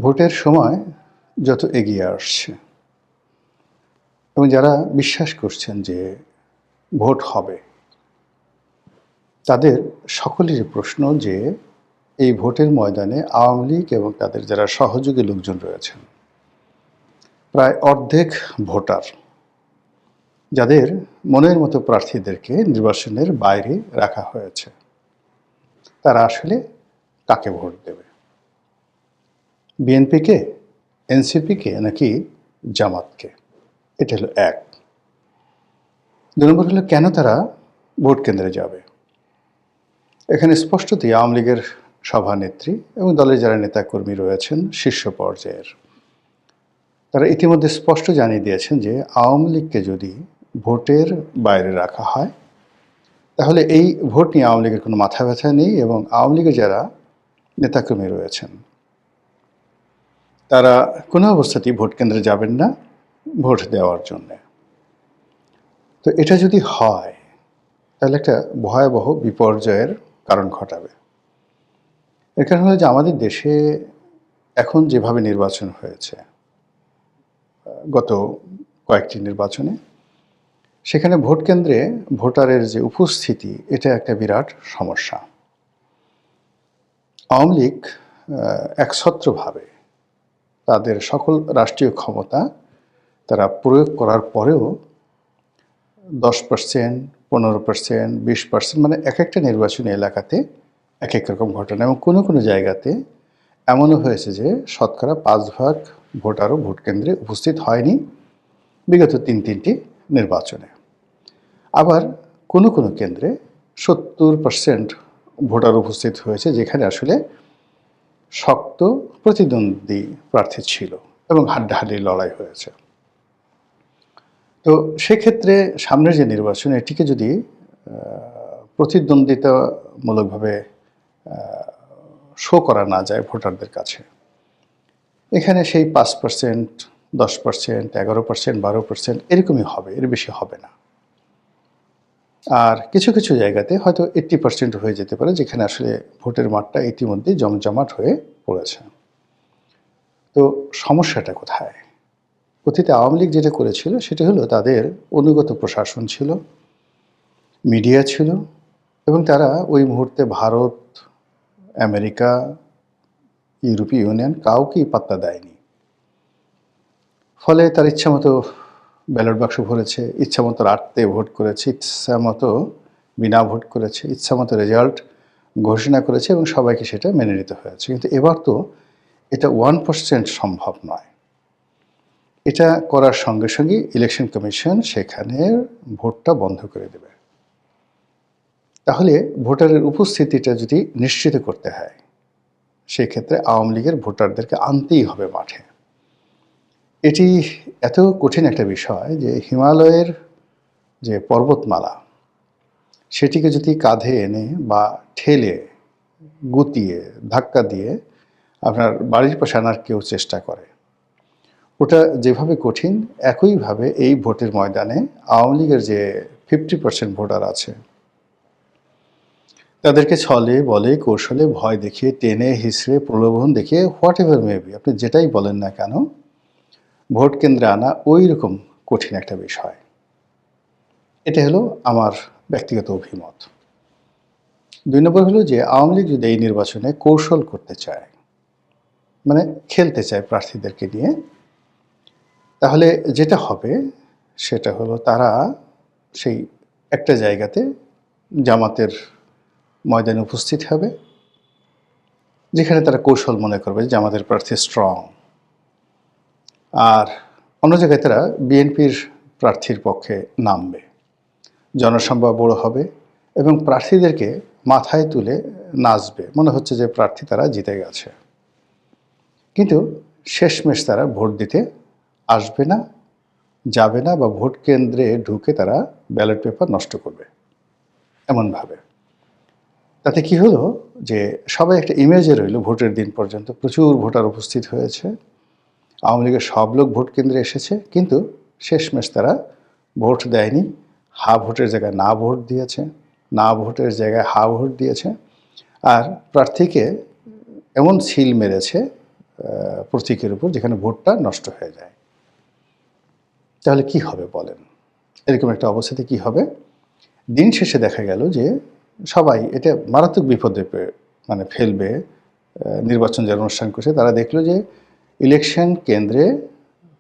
ভোটের সময় যত এগিয়ে আসছে এবং যারা বিশ্বাস করছেন যে ভোট হবে, তাদের সকলেরই প্রশ্ন যে এই ভোটের ময়দানে আওয়ামী লীগ এবং তাদের যারা সহযোগী লোকজন রয়েছেন, প্রায় অর্ধেক ভোটার যাদের মনের মতো প্রার্থীদেরকে নির্বাচনের বাইরে রাখা হয়েছে, তারা আসলে কাকে ভোট দেবে? বিএনপিকে, এনসিপিকে নাকি জামাতকে? এটা হলো এক। ২ নম্বর হলো কেন তারা ভোট কেন্দ্রে যাবে? এখানে স্পষ্টতই আওয়ামী লীগের সভানেত্রী এবং দলের যারা নেতাকর্মী রয়েছেন শীর্ষ পর্যায়ের, তারা ইতিমধ্যে স্পষ্ট জানিয়ে দিয়েছেন যে আওয়ামী লীগকে যদি ভোটের বাইরে রাখা হয়, তাহলে এই ভোট নিয়ে আওয়ামী লীগের কোনো মাথা ব্যথা নেই এবং আওয়ামী লীগের যারা নেতাকর্মী রয়েছেন, তারা কোনো অবস্থাতেই ভোট কেন্দ্রে যাবেন না ভোট দেওয়ার জন্যে। তো এটা যদি হয়, তাহলে একটা ভয়াবহ বিপর্যয়ের কারণ ঘটাবে। এর কারণ হলো যে আমাদের দেশে এখন যেভাবে নির্বাচন হয়েছে, গত কয়েকটি নির্বাচনে, সেখানে ভোট কেন্দ্রে ভোটারের যে উপস্থিতি, এটা একটা বিরাট সমস্যা। আওয়ামী লীগ একছত্রভাবে তাদের সকল রাষ্ট্রীয় ক্ষমতা তারা প্রয়োগ করার পরেও 10%, 15%, 20%, মানে এক একটা নির্বাচনী এলাকাতে এক এক রকম ঘটনা, এবং কোনো কোনো জায়গাতে এমনও হয়েছে যে শতকরা 5% ভোটারও ভোট কেন্দ্রে উপস্থিত হয়নি বিগত তিনটি নির্বাচনে। আবার কোনো কোনো কেন্দ্রে 70% ভোটার উপস্থিত হয়েছে, যেখানে আসলে শক্ত প্রতিদ্বন্দ্বী প্রার্থী ছিল এবং হাড্ডাহাড্ডি লড়াই হয়েছে। তো সেক্ষেত্রে সামনের যে নির্বাচন, এটিকে যদি প্রতিদ্বন্দ্বিতামূলকভাবে শো করা না যায় ভোটারদের কাছে, এখানে সেই 5%, 10%, 11%, 12% এরকমই হবে, এর বেশি হবে না। আর কিছু কিছু জায়গাতে হয়তো 80% হয়ে যেতে পারে, যেখানে আসলে ভোটের মাঠটা ইতিমধ্যেই জমজমাট হয়ে পড়েছে। তো সমস্যাটা কোথায়? অতীতে আওয়ামী লীগ যেটা করেছিল সেটা হলো তাদের অনুগত প্রশাসন ছিল, মিডিয়া ছিল, এবং তারা ওই মুহূর্তে ভারত, আমেরিকা, ইউরোপীয় ইউনিয়ন কাউকেই পাত্তা দেয়নি। ফলে তার ইচ্ছামতো ব্যালট বাক্স ভরেছে, ইচ্ছামতো রাতে ভোট করেছে, ইচ্ছামতো বিনা ভোট করেছে, ইচ্ছামতো রেজাল্ট ঘোষণা করেছে এবং সবাইকে সেটা মেনে নিতে হয়েছে। কিন্তু এবার তো এটা 1% সম্ভব নয়। এটা করার সঙ্গে সঙ্গে ইলেকশন কমিশন সেখানে ভোটটা বন্ধ করে দেবে। তাহলে ভোটারের উপস্থিতিটা যদি নিশ্চিত করতে হয়, সেক্ষেত্রে আওয়ামী লীগের ভোটারদেরকে আনতেই হবে মাঠে। এটি এত কঠিন একটা বিষয় যে হিমালয়ের যে পর্বতমালা, সেটিকে যদি কাঁধে এনে বা ঠেলে, গুতিয়ে, ধাক্কা দিয়ে আপনার বাড়ির পাশে আনার কেউ চেষ্টা করে, ওটা যেভাবে কঠিন, একইভাবে এই ভোটের ময়দানে আওয়ামী লীগের যে 50% ভোটার আছে, তাদেরকে ছলে বলে কৌশলে ভয় দেখিয়ে, টেনে হিসড়ে, প্রলোভন দেখিয়ে, হোয়াট এভার মেবি, আপনি যেটাই বলেন না কেন, ভোট কেন্দ্রে আনা ওই রকম কঠিন একটা বিষয়। এটা হলো আমার ব্যক্তিগত অভিমত। 2 নম্বর হলো যে আওয়ামী লীগ যদি এই নির্বাচনে কৌশল করতে চায়, মানে খেলতে চায় প্রার্থীদেরকে নিয়ে, তাহলে যেটা হবে সেটা হলো তারা সেই একটা জায়গাতে জামাতের ময়দানে উপস্থিত হবে, যেখানে তারা কৌশল মনে করবে যে জামাতের প্রার্থী স্ট্রং, আর অন্য জায়গায় তারা বিএনপির প্রার্থীর পক্ষে নামবে। জনসংখ্যা বড় হবে এবং প্রার্থীদেরকে মাথায় তুলে নাচবে, মনে হচ্ছে যে প্রার্থী তারা জিতে গেছে। কিন্তু শেষমেশ তারা ভোট দিতে আসবে না, যাবে না, বা ভোট কেন্দ্রে ঢুকে তারা ব্যালট পেপার নষ্ট করবে এমনভাবে। তাতে কি হলো যে সবাই একটা ইমেজে রইল, ভোটের দিন পর্যন্ত প্রচুর ভোটার উপস্থিত হয়েছে, আওয়ামী লীগের সব লোক ভোট কেন্দ্রে এসেছে, কিন্তু শেষমেশ তারা ভোট দেয়নি, হা ভোটের জায়গায় না ভোট দিয়েছে, না ভোটের জায়গায় হা ভোট দিয়েছে, আর প্রার্থীকে এমন সিল মেরেছে প্রতীকের উপর, যেখানে ভোটটা নষ্ট হয়ে যায়। তাহলে কি হবে বলেন? এরকম একটা অবস্থাতে কি হবে? দিন শেষে দেখা গেল যে সবাই এটা মারাত্মক বিপদে ফেলবে। নির্বাচন যারা অনুষ্ঠান করছে তারা দেখলো যে ইলেকশন কেন্দ্রে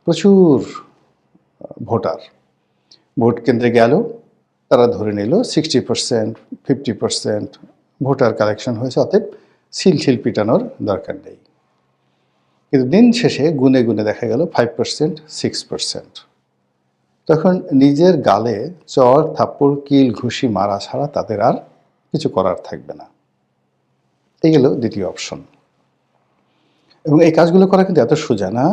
প্রচুর ভোটার ভোট কেন্দ্রে গেল, তারা ধরে নিল 60%, 50% ভোটার কালেকশন হয়েছে, অতএব সিল পিটানোর দরকার নেই। কিন্তু দিন শেষে গুনে গুনে দেখা গেল 5%, 6%। তখন নিজের গালে চড়, থাপ্পড়, কিল, ঘুষি মারা ছাড়া তাদের আর কিছু করার থাকবে না। এই গেল দ্বিতীয় অপশন। এবং এই কাজগুলো করা কিন্তু এত সোজা না।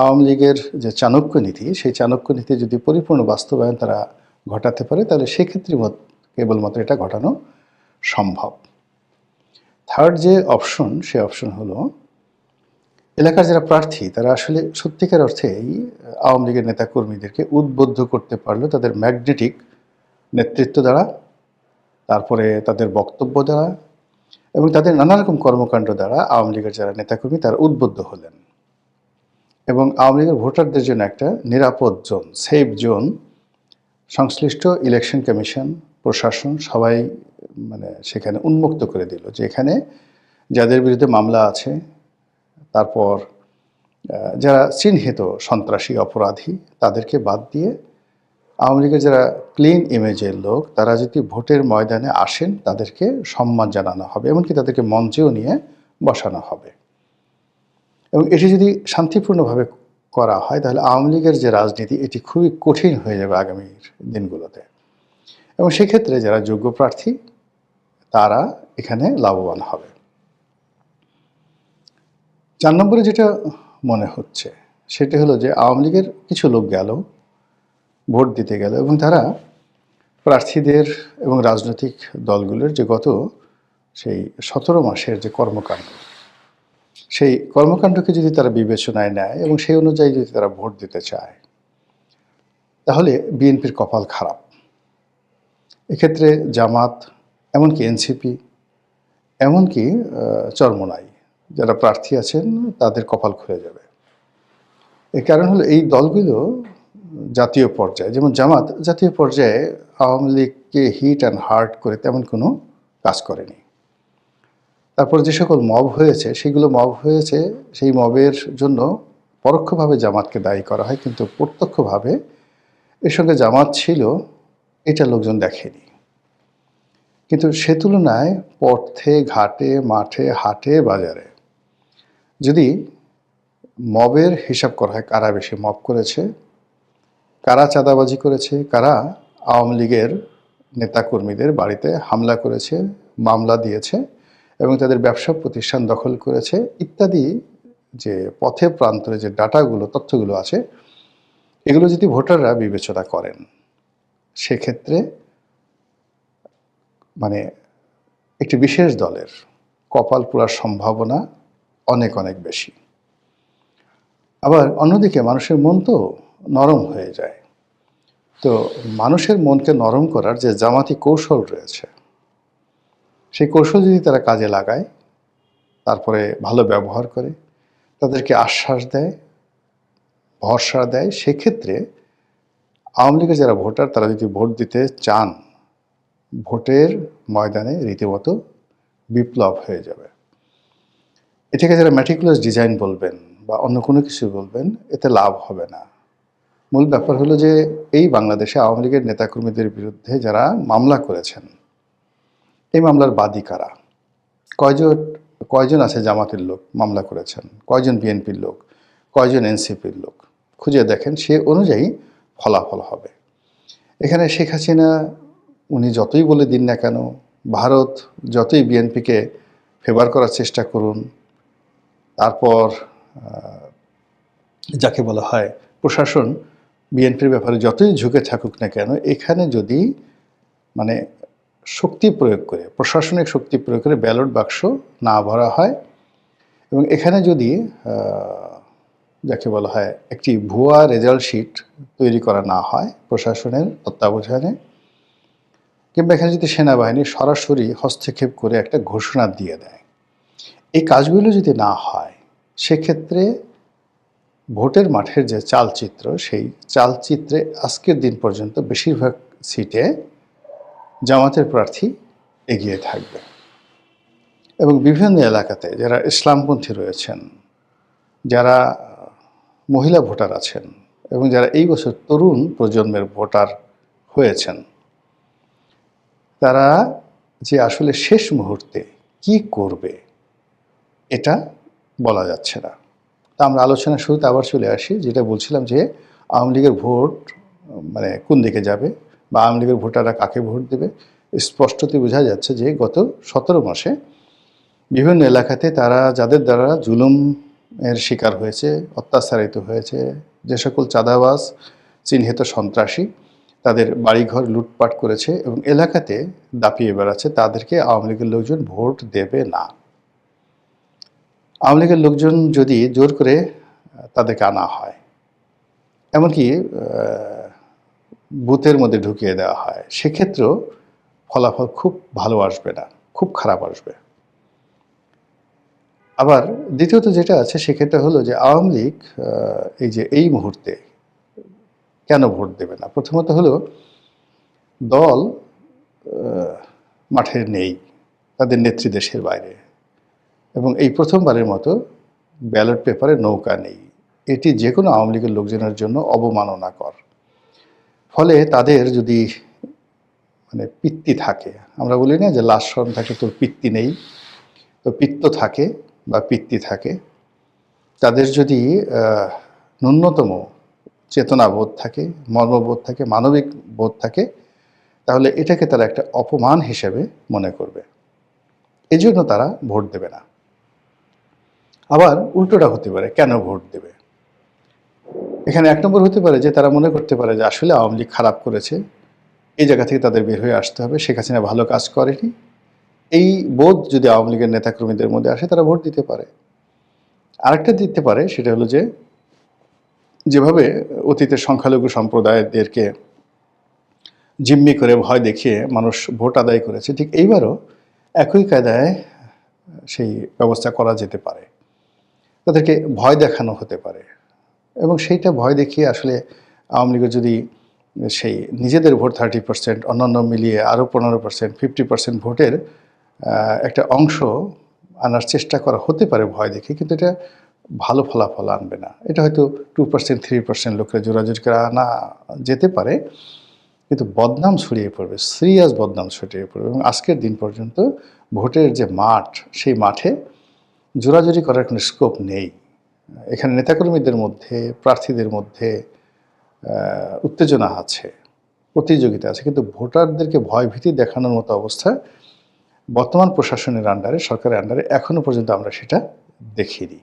আওয়ামী লীগের যে চাণক্য নীতি, সেই চাণক্য নীতি যদি পরিপূর্ণ বাস্তবায়ন তারা ঘটাতে পারে, তাহলে সেক্ষেত্রে কেবলমাত্র এটা ঘটানো সম্ভব। থার্ড যে অপশন, সে অপশন হলো এলাকার যারা প্রার্থী তারা আসলে সত্যিকার অর্থেই আওয়ামী লীগের নেতাকর্মীদেরকে উদ্বুদ্ধ করতে পারলো তাদের ম্যাগনেটিক নেতৃত্ব দ্বারা, তারপরে তাদের বক্তব্য দ্বারা এবং তাদের নানা রকম কর্মকাণ্ড দ্বারা আওয়ামী লীগের যারা নেতাকর্মী তারা উদ্বুদ্ধ হলেন এবং আওয়ামী লীগের ভোটারদের জন্য একটা নিরাপদ জোন, সেফ জোন সংশ্লিষ্ট ইলেকশন কমিশন, প্রশাসন সবাই সেখানে উন্মুক্ত করে দিল যে এখানে যাদের বিরুদ্ধে মামলা আছে, তারপর যারা চিহ্নিত সন্ত্রাসী অপরাধী, তাদেরকে বাদ দিয়ে আওয়ামী লীগের যারা ক্লিন ইমেজের লোক তারা যদি ভোটের ময়দানে আসেন তাদেরকে সম্মান জানানো হবে, এমনকি তাদেরকে মঞ্চেও নিয়ে বসানো হবে। এবং এটি যদি শান্তিপূর্ণভাবে করা হয় তাহলে আওয়ামী লীগের যে রাজনীতি এটি খুবই কঠিন হয়ে যাবে আগামীর দিনগুলোতে। এবং সেক্ষেত্রে যারা যোগ্য প্রার্থী তারা এখানে লাভবান হবে। 4 নম্বরে যেটা মনে হচ্ছে সেটা হলো যে আওয়ামী লীগের কিছু লোক গেল, ভোট দিতে গেল এবং তারা প্রার্থীদের এবং রাজনৈতিক দলগুলোর যে গত সেই 17 মাসের যে কর্মকাণ্ড, সেই কর্মকাণ্ডকে যদি তারা বিবেচনায় নেয় এবং সেই অনুযায়ী যদি তারা ভোট দিতে চায়, তাহলে বিএনপির কপাল খারাপ। এক্ষেত্রে জামাত, এমনকি এনসিপি, এমনকি চরমোনাই যারা প্রার্থী আছেন তাদের কপাল খুলে যাবে। এর কারণ হলো এই দলগুলো জাতীয় পর্যায়ে, যেমন জামাত জাতীয় পর্যায়ে আওয়ামী লীগকে হিট অ্যান্ড হার্ট করে তেমন কোনো কাজ করেনি। তারপর যে সকল মব হয়েছে সেগুলো মব হয়েছে, সেই মবের জন্য পরোক্ষভাবে জামাতকে দায়ী করা হয়, কিন্তু প্রত্যক্ষভাবে এর সঙ্গে জামাত ছিল এটা লোকজন দেখেনি। কিন্তু সে তুলনায় পথে ঘাটে, মাঠে, হাটে, বাজারে যদি মবের হিসাব করা হয়, কারা বেশি মব করেছে, কারা চাঁদাবাজি করেছে, কারা আওয়ামী লীগের নেতাকর্মীদের বাড়িতে হামলা করেছে, মামলা দিয়েছে এবং তাদের ব্যবসা প্রতিষ্ঠান দখল করেছে ইত্যাদি, যে পথে প্রান্তরে যে ডাটাগুলো, তথ্যগুলো আছে, এগুলো যদি ভোটাররা বিবেচনা করেন সেক্ষেত্রে একটি বিশেষ দলের কপাল পোড়ার সম্ভাবনা অনেক অনেক বেশি। আবার অন্যদিকে মানুষের মন তো নরম হয়ে যায়। তো মানুষের মনকে নরম করার যে জামাতি কৌশল রয়েছে, সেই কৌশল যদি তারা কাজে লাগায়, তারপরে ভালো ব্যবহার করে, তাদেরকে আশ্বাস দেয়, ভরসা দেয়, সেক্ষেত্রে আওয়ামী লীগের যারা ভোটার তারা যদি ভোট দিতে চান, ভোটের ময়দানে রীতিমতো বিপ্লব হয়ে যাবে। এটাকে যারা ম্যাটিকুলাস ডিজাইন বলবেন বা অন্য কোনো কিছু বলবেন, এতে লাভ হবে না। মূল ব্যাপার হলো যে এই বাংলাদেশে আওয়ামী লীগের নেতাকর্মীদের বিরুদ্ধে যারা মামলা করেছেন, এই মামলার বাদী কারা, কয়জন আছে জামাতের লোক মামলা করেছেন, কয়জন বিএনপির লোক, কয়জন এনসিপির লোক, খুঁজে দেখেন, সে অনুযায়ী ফলাফল হবে। এখানে শেখ হাসিনা উনি যতই বলে দিন না কেন, ভারত যতই বিএনপিকে ফেভার করার চেষ্টা করুন, তারপর যাকে বলা হয় প্রশাসন বিএনপির ব্যাপারে যতই ঝুঁকে থাকুক না কেন, এখানে যদি শক্তি প্রয়োগ করে, প্রশাসনিক শক্তি প্রয়োগ করে ব্যালট বাক্স না ভরা হয় এবং এখানে যদি যাকে বলা হয় একটি ভুয়া রেজাল্ট শিট তৈরি করা না হয় প্রশাসনের তত্ত্বাবধানে, কিংবা এখানে যদি সেনাবাহিনী সরাসরি হস্তক্ষেপ করে একটা ঘোষণা দিয়ে দেয়, এই কাজগুলো যদি না হয়, সেক্ষেত্রে ভোটের মাঠের যে চালচিত্র, সেই চালচিত্রে আজকের দিন পর্যন্ত বেশিরভাগ সিটে জামাতের প্রার্থী এগিয়ে থাকবে এবং বিভিন্ন এলাকাতে যারা ইসলামপন্থী রয়েছেন, যারা মহিলা ভোটার আছেন এবং যারা এই বছর তরুণ প্রজন্মের ভোটার হয়েছেন, তারা যে আসলে শেষ মুহূর্তে কি করবে এটা বলা যাচ্ছে না। তা আমরা আলোচনার শুরুতে আবার চলে আসি, যেটা বলছিলাম যে আওয়ামী লীগের ভোট মানে কোন দিকে যাবে বা আওয়ামী লীগের ভোটাররা কাকে ভোট দেবে। স্পষ্টতই বোঝা যাচ্ছে যে গত 17 মাসে বিভিন্ন এলাকাতে তারা যাদের দ্বারা জুলুমের শিকার হয়েছে, অত্যাচারিত হয়েছে, যে সকল চাঁদাবাজ চিহ্নিত সন্ত্রাসী তাদের বাড়িঘর লুটপাট করেছে এবং এলাকাতে দাপিয়ে বেড়াচ্ছে, তাদেরকে আওয়ামী লীগের লোকজন ভোট দেবে না। আওয়ামী লীগের লোকজন যদি জোর করে তাদেরকে আনা হয়, এমনকি বুথের মধ্যে ঢুকিয়ে দেওয়া হয়, সেক্ষেত্রেও ফলাফল খুব ভালো আসবে না, খুব খারাপ আসবে। আবার দ্বিতীয়ত যেটা আছে সেক্ষেত্রে হলো যে আওয়ামী লীগ এই মুহূর্তে কেন ভোট দেবে না। প্রথমত হলো দল মাঠে নেই, তাদের নেত্রী দেশের বাইরে, এবং এই প্রথমবারের মতো ব্যালট পেপারে নৌকা নেই। এটি যে কোনো আওয়ামী লীগের লোকজনের জন্য অবমাননাকর। ফলে তাদের যদি মানে পিত্তি থাকে, আমরা বলি না যে লাশ শরম থাকে তোর পিত্তি নেই, তো পিত্ত থাকে বা পিত্তি থাকে, তাদের যদি ন্যূনতম চেতনাবোধ থাকে, মর্মবোধ থাকে, মানবিক বোধ থাকে, তাহলে এটাকে তারা একটা অপমান হিসেবে মনে করবে, এই জন্য তারা ভোট দেবে না। আবার উল্টোটা হতে পারে, কেন ভোট দেবে? এখানে এক নম্বর হতে পারে যে তারা মনে করতে পারে যে আসলে আওয়ামী লীগ খারাপ করেছে, এই জায়গা থেকে তাদের বের হয়ে আসতে হবে, শেখ হাসিনা ভালো কাজ করেনি, এই বোধ যদি আওয়ামী লীগের নেতাকর্মীদের মধ্যে আসে, তারা ভোট দিতে পারে। আরেকটা দিতে পারে, সেটা হলো যে যেভাবে অতীতের সংখ্যালঘু সম্প্রদায়দেরকে জিম্মি করে ভয় দেখিয়ে মানুষ ভোট আদায় করেছে, ঠিক এইবারও একই কায়দায় সেই ব্যবস্থা করা যেতে পারে। তাদেরকে ভয় দেখানো হতে পারে এবং সেইটা ভয় দেখিয়ে আসলে আওয়ামী লীগের যদি সেই নিজেদের ভোট 30%, অন্যান্য মিলিয়ে আরও 15%, 50% ভোটের একটা অংশ আনার চেষ্টা করা হতে পারে ভয় দেখে, কিন্তু এটা ভালো ফলাফল আনবে না। এটা হয়তো 2%, 3% লোকের জোরাজুরি করে আনা যেতে পারে, কিন্তু বদনাম ছড়িয়ে পড়বে, সিরিয়াস বদনাম ছড়িয়ে পড়বে। এবং আজকের দিন পর্যন্ত ভোটের যে মাঠ, সেই মাঠে জোরাজুরি করার কোনো স্কোপ নেই। এখানে নেতাকর্মীদের মধ্যে, প্রার্থীদের মধ্যে উত্তেজনা আছে, প্রতিযোগিতা আছে, কিন্তু ভোটারদেরকে ভয়ভীতি দেখানোর মতো অবস্থা বর্তমান প্রশাসনের আন্ডারে, সরকারের আন্ডারে এখনো পর্যন্ত আমরা সেটা দেখিনি।